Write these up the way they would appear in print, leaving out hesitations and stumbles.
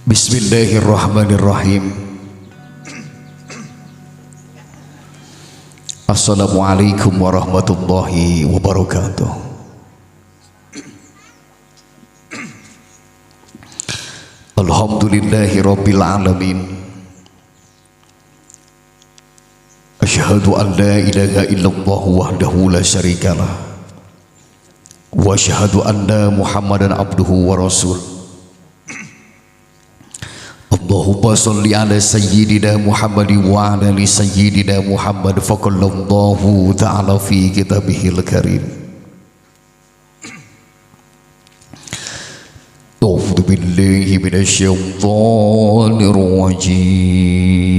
Bismillahirrahmanirrahim. Assalamualaikum warahmatullahi wabarakatuh. Alhamdulillahi rabbil alamin. Asyhadu an la ilaha illallah wahdahu la syarikalah wa asyhadu anna Muhammadan abduhu wa rasul. Allahumma sholli ala sayyidina Muhammad wa ala ali sayyidina Muhammad faqallallahu ta'ala fi kitabihil karim. A'udzu billahi minasy syaithanir rajim.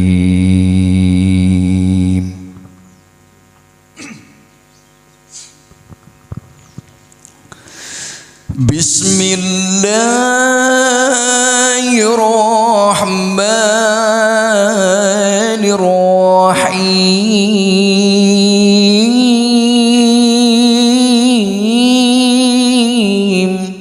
Bismillahirrahmanirrahim.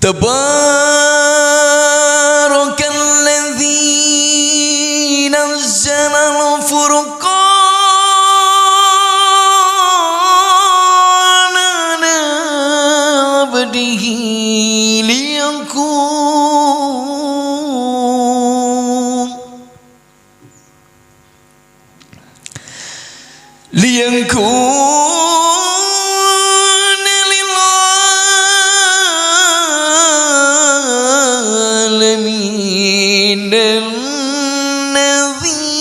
Tabarakalladzi nazzala al-furqana ala abdihi liyakun lil alamin nadhira.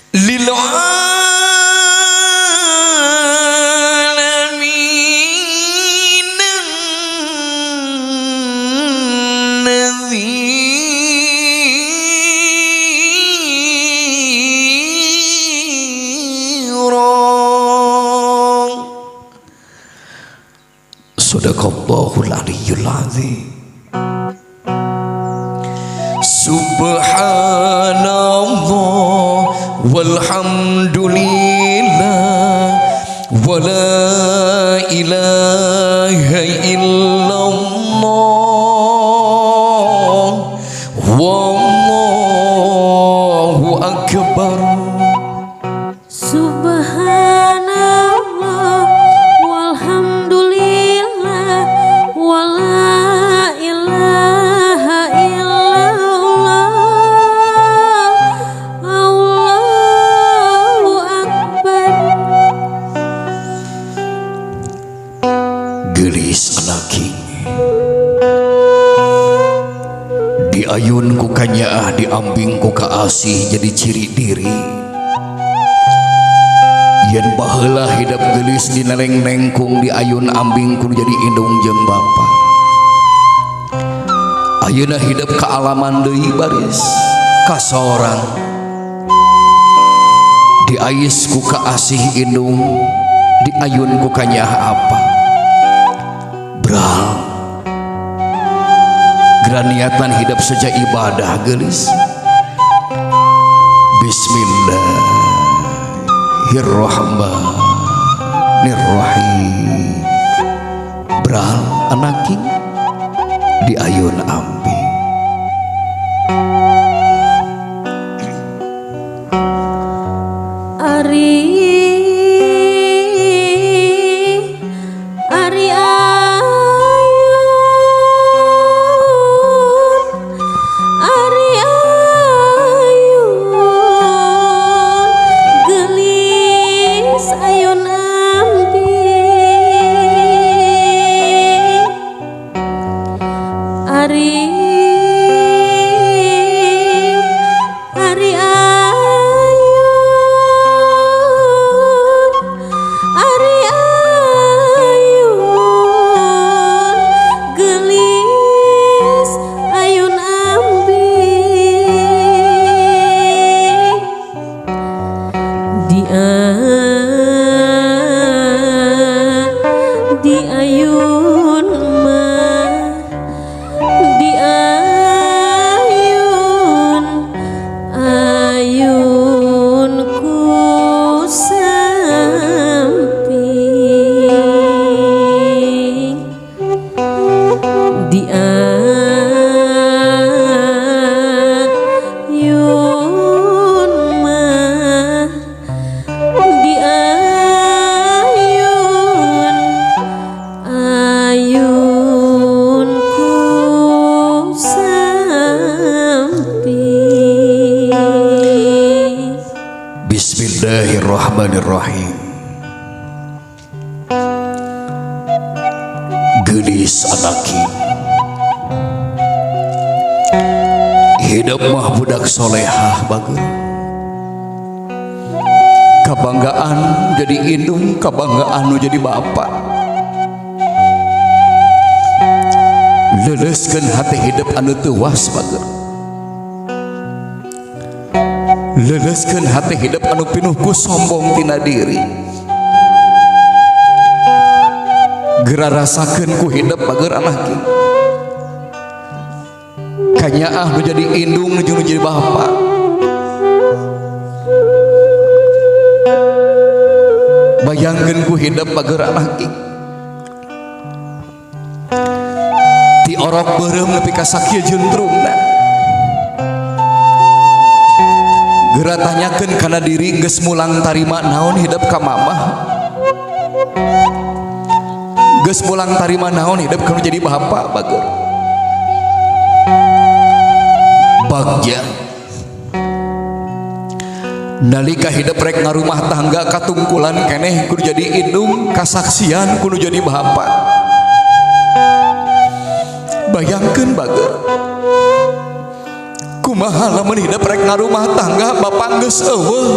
Lil Sadaqallahul aliyyul azim. Subhanallah walhamdulillah wa la ilaha illallah wallahu akbar. Subhanallah walhamdulillah wa la ilaha illallah Allahu akbar. Gelis anaki diayun ku kanyaah diambing ku kaasih jadi ciri diri. Yen baheula hidup gelis di nengkung di ayun ambing kudu jadi indung jeung bapa. Ayeuna hidup ka alaman deui baris kasorang diais ku kaasih indung di ayun ku kanyah apa bral geraniatan hidup saja ibadah gelis. Bismillahirrahmanirrahim. Bral anaking di ayun ambing. Ari ayun gelis ayun ambing. Ari Bismillahirrahmanirrahim. Gelis anaki hidup mah budak solehah bagus. Kabanggaan jadi indung, kabanggaan nu jadi bapak. Leleskeun hati hidup anu tuas bagus. Leleskeun hati hidup anu pinuh ku sombong tina diri. Gera rasakeun ku hidup bager anak kieu. Kanyaah nu jadi indung nu jadi bapak. Bayangkeun ku hidup bager anak kieu. Ti orok beureum nepi ka sakieu jentrungna. Gera tanyakeun kana diri geus mulang tarima naon hidup ka mamah. Geus mulang tarima naon hidup kana jadi bapak bager. Bagja nalika hidup rek ngarumah tangga katungkulan keneh kudu jadi indung, kasaksian kudu jadi bapak. Bayangkeun bager kumaha lamun hidup rek ngarumah tangga bapak geus eueuh,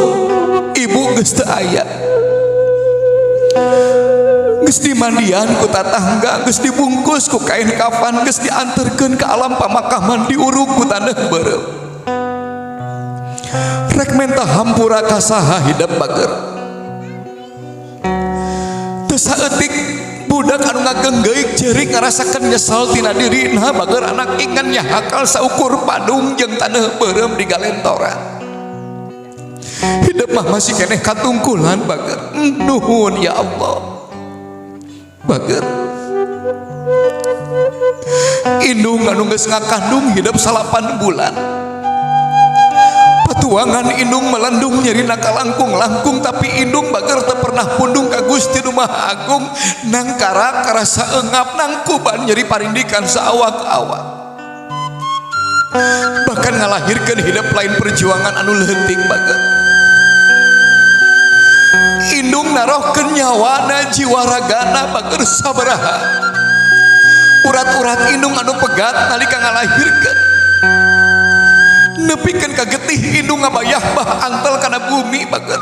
ibu geus teu aya. Geus dimandian ku tatangga, geus dibungkus ku kain kafan, geus dianterkeun ke alam pamakaman, diuruk ku taneuh beureum. Rek menta hampura ka saha hidup bager. Teu saeutik budak anu ngageunggeuk ceurik ngarasakeun nyesal tina dirina bager anak ingan nyahakal saukur padung jeung taneuh beureum di galentoran. Hidup mah masih keneh katungkulan bager. Nuhun ya Allah. Bager indung anu geus ngakandung hidup 8 bulan. Patuangan indung melandung nyerina kalangkung-langkung, tapi indung bager teu pernah pundung ka Gusti Nu Maha Agung. Nang karak karasa eungap, nang kuban nyeri parindikan saawak-awak. Bahkan ngalahirkeun hidup lain perjuangan anu leutik bager. Indung narohkeun nyawana jiwa ragana bager sabaraha. Urat-urat indung anu pegat nalika ngalahirkeun. Nepikeun ka getih indung ngabayah bah antel kana bumi bager.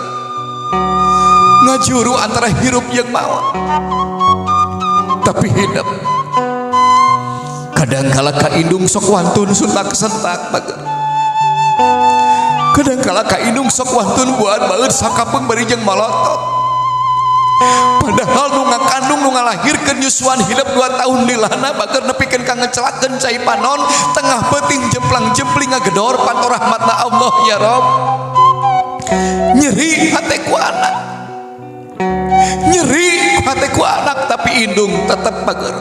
Ngajuru antara hirup jeung maut. Tapi hidup kadangkala ka indung sok wantun suntak-sentak bager. Kadangkala ka indung sok wantun buat baeud sakapeung bari jeung malotot. Padahal nu ngakandung nu ngalahirkeun nyusuan hidup 2 tahun lilana bager nepikeun ka ngecelakeun cai panon tengah peuting jemplang-jempling ngagedor panto rahmatna Allah ya Rob. Nyeri hate ku anak. Nyeri hate ku anak, tapi indung tetep bager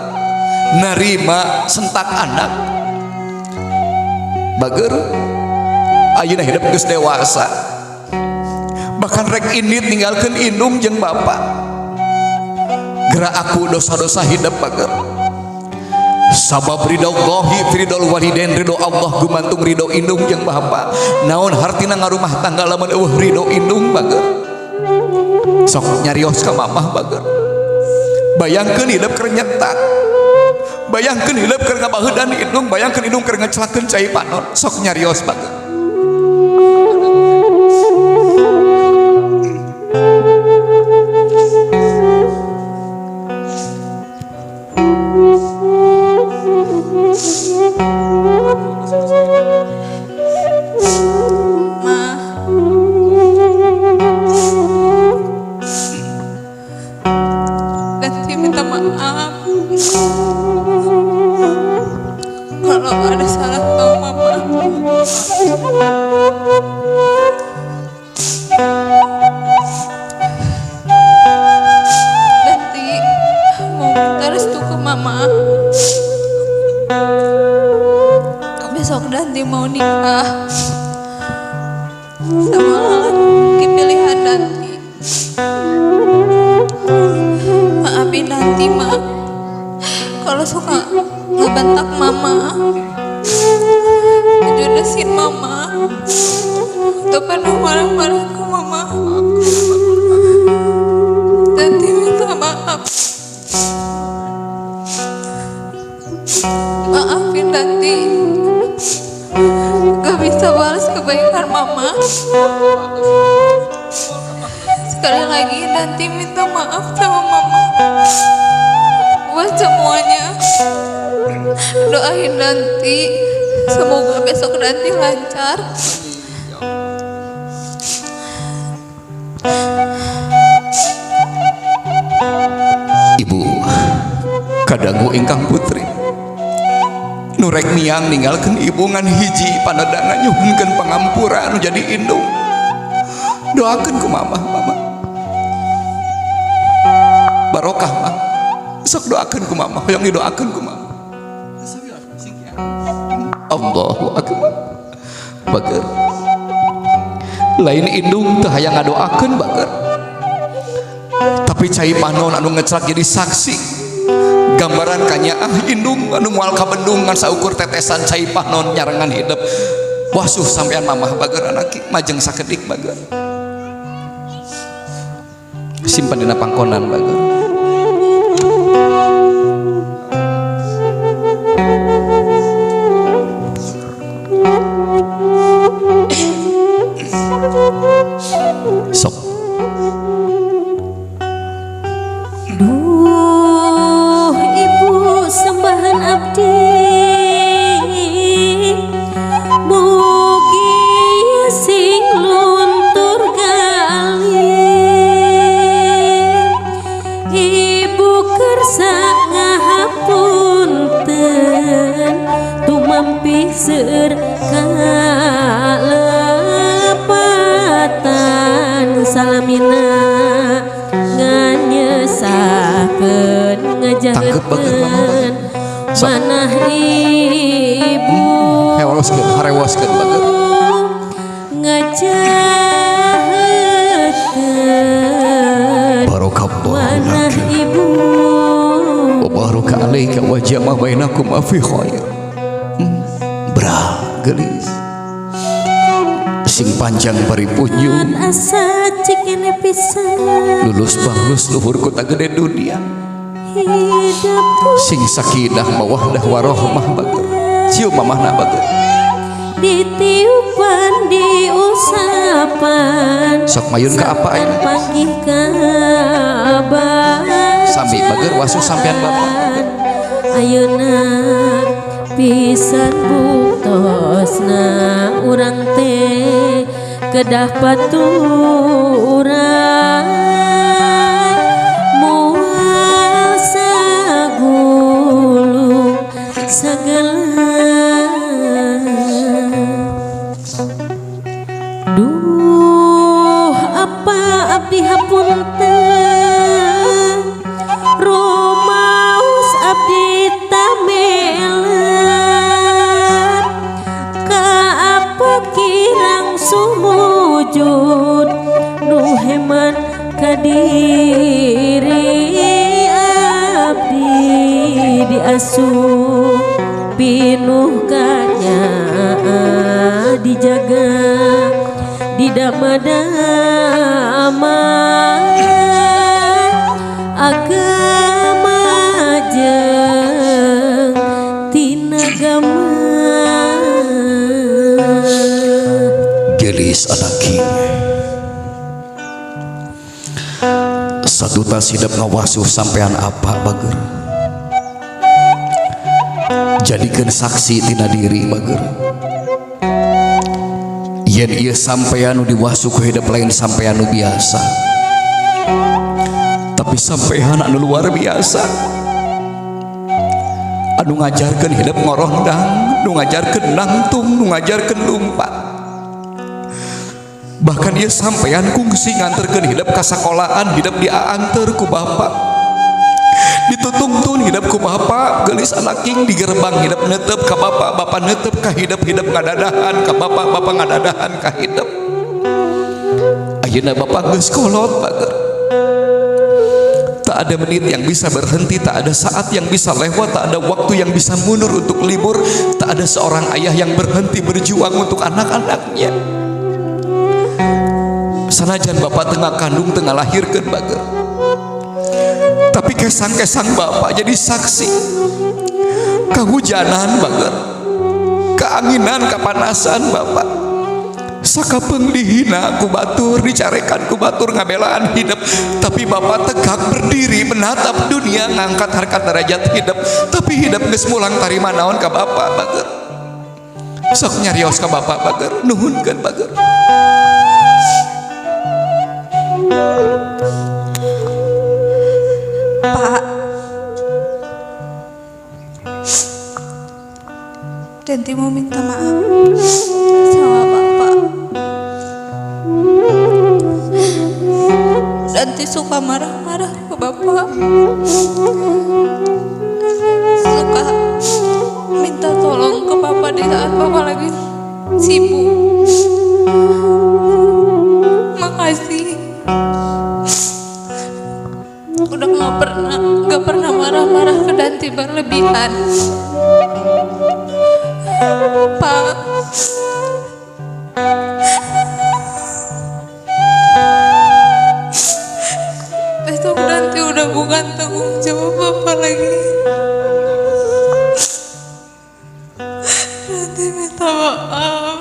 narima sentak anak. Bager ayeuna hidup geus dewasa, bahkan rek indit ninggalkeun indung jeung bapak. Gerak aku dosa-dosa hidup bager. Sabab ridho Allahi firidol walidain, ridho Allah gumantung ridho indung jeung bapak. Naon hartina ngarumah tangga lamun eueuh ridho indung bager. Sok nyarios ka mamah bager. Bayangkeun hidup keur nyetak. Bayangkeun hidup keur ngabahedan indung, bayangkeun indung keur ngecelakeun cai panon. Sok nyarios bager. Nanti minta maaf kalau ada salah tau mama. Nanti mau minta restu ke mama. Besok nanti mau nikah sama laki pilihan nanti. Maafin nanti ma kalau suka ngebentak mama, ngejudesin mama, atau pernah marah-marah ke mama. mama. Sekali lagi nanti minta maaf sama mama buat semuanya. Doain nanti semoga besok nanti lancar. Ibu kadangu ingkang putri nurek miang ninggalkan ibu ngan hiji panedangan nyuhunkeun pangampuran jadi indung. Doakan ku mama barokah mah sok doakan ku mama yang didoakan ku mama. Allahu akbar bager lain indung teu hayang ngadoakeun bager tapi cai panon anu ngecrak jadi saksi gambaran kanyaah indung anu moal ka Bandung ngan saukur tetesan cai panon nyarengan hidup wasuh sampean mamah bager anaki majeng sakedik bager simpan dina pangkonan bager. Sok duh ibu sembahan abdi mugi sing luntur galih ibu kersa ngahapunten tumampi seueur kalepatan salamina nganyesakeun ngejaheun manah ibu harewaskeun bager ngejaheun barokah manah ibu wa baraka alaika wa jama bainakum fi khair. Bra gelis sing panjang paripunjung asa cikene pisan lulus bagus luhur kota gede dunia hidupku sing sakinah mawaddah warahmah bager cium mamahna bager ditiupan diusapan sok mayun ka apa ayeuna panggih kabar sami bager wasuh sampean bapak ayeuna pisan buktosna urang teh kedah paturan moal sagulung sagala duh apa abdi hapunten rumaos abdi tamelan ka apa kirang sumujud nu heman kadiri abdi diasuh pinuh kanya dijaga didama-dama agama jeung tinagama gelis anaki saduta sidap ngawasuh sampean apa bager jadikeun saksi tina diri bager yen ieu sampean nu diwasuh ku hidup lain sampean nu biasa tapi sampean anu luar biasa anu ngajarkeun hidup ngorondang nu ngajarkeun nangtung nu ngajarkeun lumpat bahkan ieu sampean kungsi nganterkeun hidup ka sakolahan hidup diantar ku bapak ditutungtun hidup ku bapak gelis anak king di gerbang hidup netep ka bapak bapak netep ka hidup ngadadahan ka bapak bapak ngadadahan ka hidup ayeuna bapak geus kolot bager tak ada menit yang bisa berhenti tak ada saat yang bisa lewat tak ada waktu yang bisa mundur untuk libur tak ada seorang ayah yang berhenti berjuang untuk anak-anaknya sanajan bapak tengah kandung tengah lahirkeun bager tapi kesang-kesang bapak jadi saksi kehujanan banget keanginan kepanasan bapak Sakapeung dihina ku batur, dicarekan ku batur, ngabelaan hidup, tapi bapak tegak berdiri menatap dunia, ngangkat harkat derajat hidup, tapi hidup geus mulang tarima naon ka bapak bager. Sok nyarios ka bapak bager, nuhunkeun bager. Pak, Danti mau minta maaf sama Bapak. Danti suka marah-marah ke Bapak, suka minta tolong ke Bapak di saat Bapak lagi sibuk. Makasih. Udah gak pernah marah-marah ke Danti berlebihan. Pak, besok Danti udah bukan tanggung jawab Bapak lagi. Danti minta maaf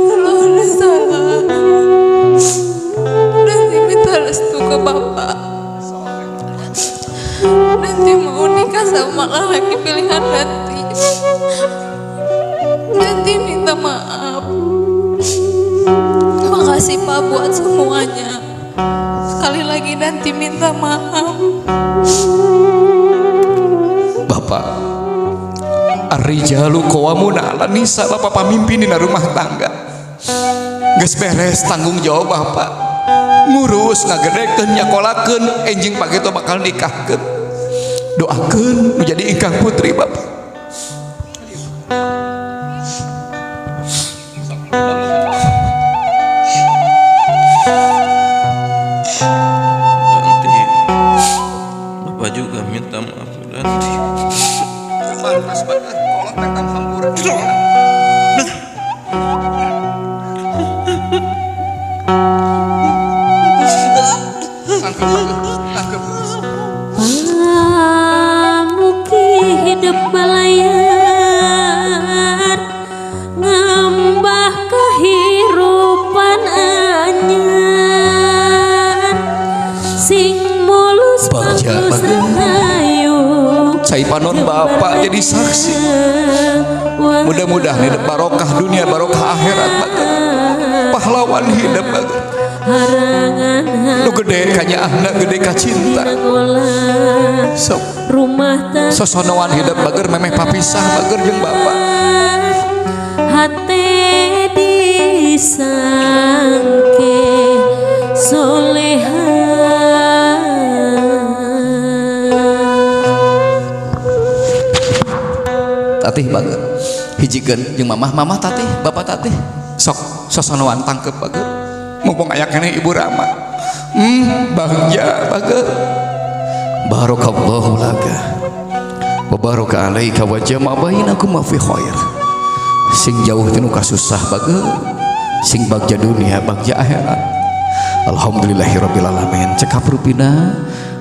kalau ada salah. Danti minta restu ke Bapak. Danti mau nikah sama laki pilihan Danti. Danti minta maaf. Makasih Pak buat semuanya. Sekali lagi Danti minta maaf. Bapak Ar-rijalu qawwamuna 'alan nisa, bapak pamimpin di rumah tangga. Geus beres tanggung jawab bapak. Ngurus ngagedekeun nyakolakeun enjing pageto bakal nikahkeun. Doakeun menjadi ingkang putri bapak. Danti, Bapak juga minta maaf Danti. Mas bager kolot tentang hampura. Pamuki hidup balayar, ngambah kehirupan anyar, sing mulus Bagja, bagus Bagja. rahayu. Cai panon bapak jadi saksi. Mudah-mudahan hidup barokah dunia, barokah akhirat bager. Pahlawan hidup bager. Harangan Nu gede kanya anak gede ka cinta. Sok rumah tangga sosonoan hidup bager memeh papisah bager jeung bapak. hate disangke soleha. Tatih bager hijikeun jeung mamah tatih bapak tatih sok sosonoan tangkep bager mumpung aya keneh ibu Rama. Bagja bager. Barakallahu laka wa baraka alaika wa jama' bainakum fi khair. Sing jauh tinu kasusah bager, sing bagja dunia bagja akhirat. Alhamdulillahirabbil alamin. Cekap rupina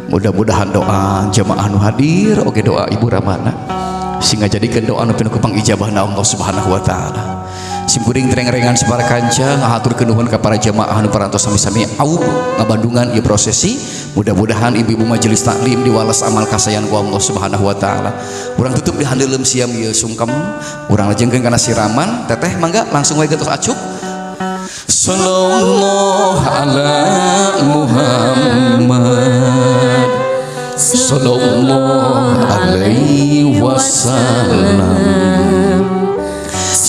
mudah-mudahan doa jamaah nu hadir oge doa ibu Ramana sing ngajadikeun doa nu pinu ku pangijabahna Allah Subhanahu wa taala. Simkuring tereng-rengan sebar kanca ngahaturkeun nuhun ka para jamaah nu parantos sami-sami aub ngabandungan ieu prosesi. Mudah-mudahan ibu-ibu majelis taklim diwales amal kasayan ku Allah Subhanahu wa taala. Urang tutup di handeulem siam ieu sungkem, urang lajengkeun kana siraman. Teteh mangga langsung wae getos acuk. Sallallahu ala Muhammad sallallahu alaihi wasallam.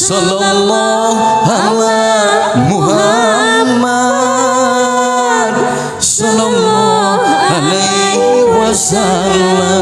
Sallallahu ala Muhammad sallallahu alaihi wasallam.